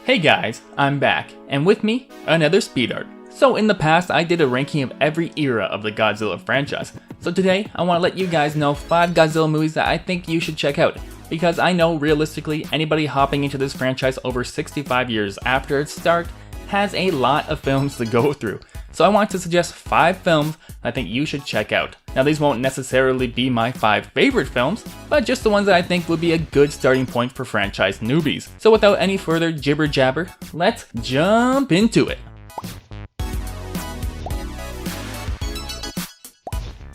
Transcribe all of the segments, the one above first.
Hey guys, I'm back, and with me, another speed art. So in the past, I did a ranking of every era of the Godzilla franchise. So today, I want to let you guys know 5 Godzilla movies that I think you should check out. Because I know realistically, anybody hopping into this franchise over 65 years after its start has a lot of films to go through. So I want to suggest 5 films I think you should check out. Now these won't necessarily be my 5 favorite films, but just the ones that I think would be a good starting point for franchise newbies. So without any further jibber jabber, let's jump into it.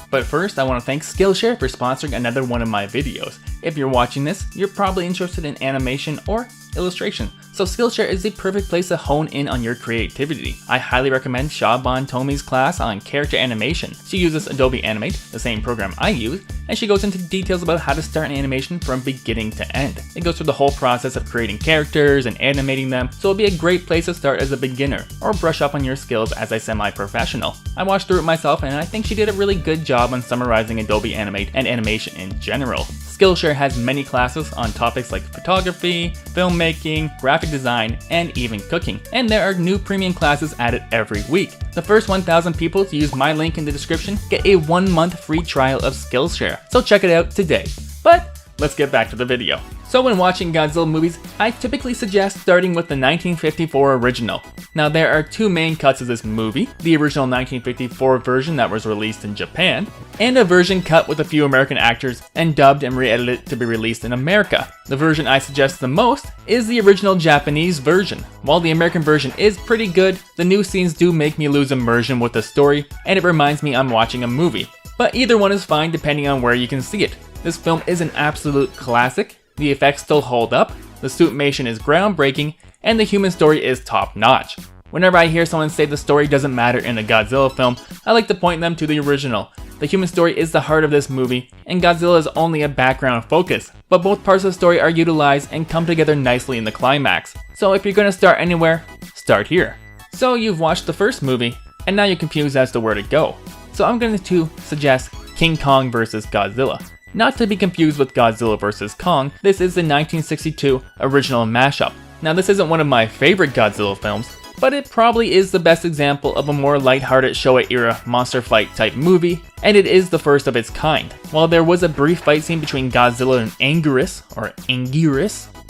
But first, I want to thank Skillshare for sponsoring another one of my videos. If you're watching this, you're probably interested in animation or illustration, so Skillshare is the perfect place to hone in on your creativity. I highly recommend Shaban Tomi's class on character animation. She uses Adobe Animate, the same program I use, and she goes into details about how to start an animation from beginning to end. It goes through the whole process of creating characters and animating them, so it'll be a great place to start as a beginner, or brush up on your skills as a semi-professional. I watched through it myself and I think she did a really good job on summarizing Adobe Animate and animation in general. Skillshare has many classes on topics like photography, filmmaking, graphic design, and even cooking. And there are new premium classes added every week. The first 1,000 people to use my link in the description get a 1-month free trial of Skillshare. So check it out today. But let's get back to the video. So when watching Godzilla movies, I typically suggest starting with the 1954 original. Now there are 2 main cuts of this movie, the original 1954 version that was released in Japan, and a version cut with a few American actors and dubbed and re-edited to be released in America. The version I suggest the most is the original Japanese version. While the American version is pretty good, the new scenes do make me lose immersion with the story, and it reminds me I'm watching a movie. But either one is fine depending on where you can see it. This film is an absolute classic. The effects still hold up, the suitmation is groundbreaking, and the human story is top notch. Whenever I hear someone say the story doesn't matter in a Godzilla film, I like to point them to the original. The human story is the heart of this movie, and Godzilla is only a background focus, but both parts of the story are utilized and come together nicely in the climax. So if you're gonna start anywhere, start here. So you've watched the first movie, and now you're confused as to where to go. So I'm going to suggest King Kong vs. Godzilla. Not to be confused with Godzilla vs. Kong, this is the 1962 original mashup. Now this isn't one of my favorite Godzilla films, but it probably is the best example of a more lighthearted Showa era monster fight type movie, and it is the first of its kind. While there was a brief fight scene between Godzilla and Anguirus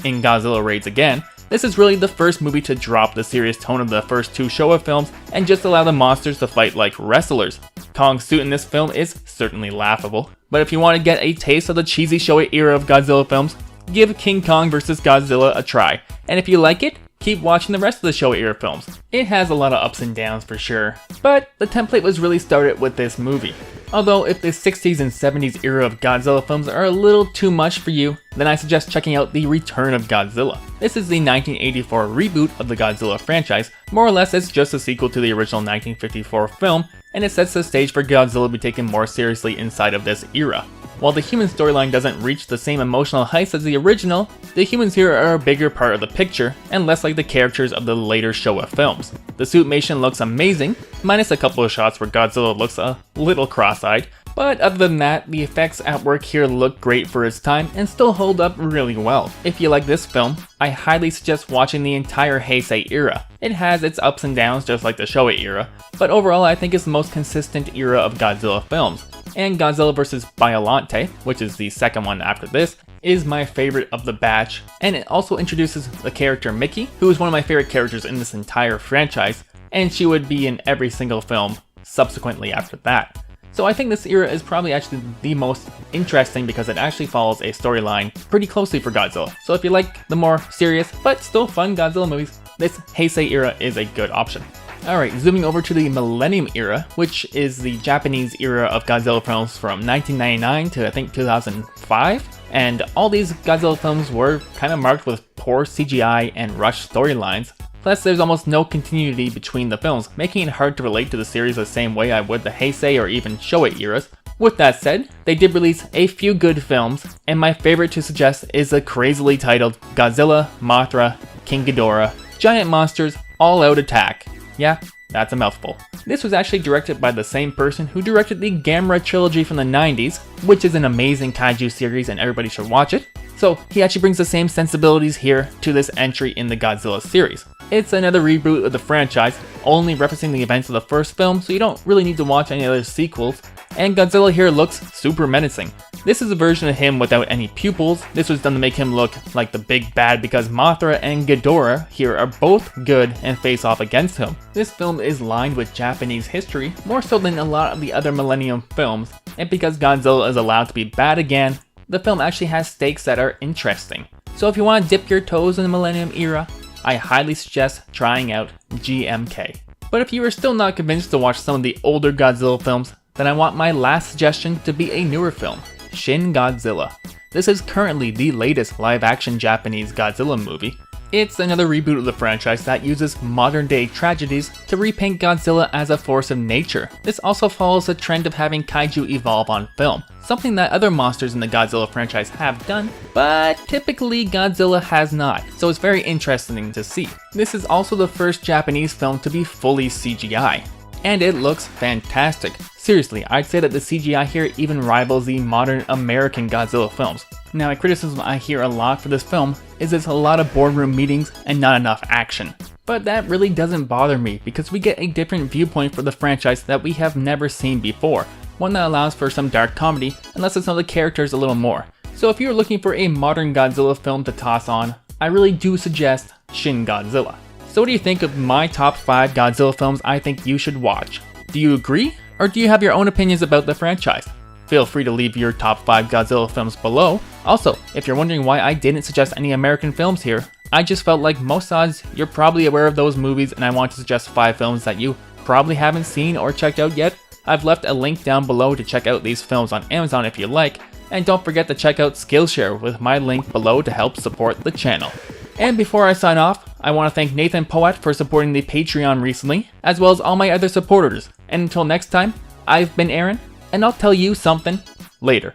in Godzilla Raids Again, this is really the first movie to drop the serious tone of the first 2 Showa films and just allow the monsters to fight like wrestlers. Kong's suit in this film is certainly laughable, but if you want to get a taste of the cheesy Showa era of Godzilla films, give King Kong vs. Godzilla a try, and if you like it, keep watching the rest of the Showa era films. It has a lot of ups and downs for sure, but the template was really started with this movie. Although if the 60s and 70s era of Godzilla films are a little too much for you, then I suggest checking out The Return of Godzilla. This is the 1984 reboot of the Godzilla franchise. More or less it's just a sequel to the original 1954 film, and it sets the stage for Godzilla to be taken more seriously inside of this era. While the human storyline doesn't reach the same emotional heights as the original, the humans here are a bigger part of the picture, and less like the characters of the later Showa films. The suitmation looks amazing, minus a couple of shots where Godzilla looks a little cross-eyed, but other than that, the effects at work here look great for its time and still hold up really well. If you like this film, I highly suggest watching the entire Heisei era. It has its ups and downs just like the Showa era, but overall I think it's the most consistent era of Godzilla films. And Godzilla vs. Biollante, which is the second one after this, is my favorite of the batch, and it also introduces the character Mickey, who is one of my favorite characters in this entire franchise, and she would be in every single film subsequently after that. So I think this era is probably actually the most interesting because it actually follows a storyline pretty closely for Godzilla. So if you like the more serious but still fun Godzilla movies, this Heisei era is a good option. Alright, zooming over to the Millennium era, which is the Japanese era of Godzilla films from 1999 to I think 2005. And all these Godzilla films were kind of marked with poor CGI and rushed storylines. Plus, there's almost no continuity between the films, making it hard to relate to the series the same way I would the Heisei or even Showa eras. With that said, they did release a few good films, and my favorite to suggest is the crazily titled Godzilla, Mothra, King Ghidorah, Giant Monsters, All Out Attack. Yeah, that's a mouthful. This was actually directed by the same person who directed the Gamera trilogy from the 90s, which is an amazing kaiju series and everybody should watch it. So he actually brings the same sensibilities here to this entry in the Godzilla series. It's another reboot of the franchise, only referencing the events of the first film, so you don't really need to watch any other sequels, and Godzilla here looks super menacing. This is a version of him without any pupils. This was done to make him look like the big bad because Mothra and Ghidorah here are both good and face off against him. This film is lined with Japanese history, more so than a lot of the other Millennium films, and because Godzilla is allowed to be bad again, the film actually has stakes that are interesting. So if you want to dip your toes in the Millennium era, I highly suggest trying out GMK. But if you are still not convinced to watch some of the older Godzilla films, then I want my last suggestion to be a newer film, Shin Godzilla. This is currently the latest live-action Japanese Godzilla movie. It's another reboot of the franchise that uses modern-day tragedies to repaint Godzilla as a force of nature. This also follows the trend of having kaiju evolve on film, something that other monsters in the Godzilla franchise have done, but typically Godzilla has not, so it's very interesting to see. This is also the first Japanese film to be fully CGI, and it looks fantastic. Seriously, I'd say that the CGI here even rivals the modern American Godzilla films. Now, a criticism I hear a lot for this film is it's a lot of boardroom meetings and not enough action. But that really doesn't bother me because we get a different viewpoint for the franchise that we have never seen before, one that allows for some dark comedy and lets us know the characters a little more. So if you're looking for a modern Godzilla film to toss on, I really do suggest Shin Godzilla. So what do you think of my top 5 Godzilla films I think you should watch? Do you agree? Or do you have your own opinions about the franchise? Feel free to leave your top 5 Godzilla films below. Also, if you're wondering why I didn't suggest any American films here, I just felt like most odds you're probably aware of those movies and I want to suggest 5 films that you probably haven't seen or checked out yet. I've left a link down below to check out these films on Amazon if you like, and don't forget to check out Skillshare with my link below to help support the channel. And before I sign off, I want to thank Nathan Poet for supporting the Patreon recently, as well as all my other supporters. And until next time, I've been Aaron, and I'll tell you something later.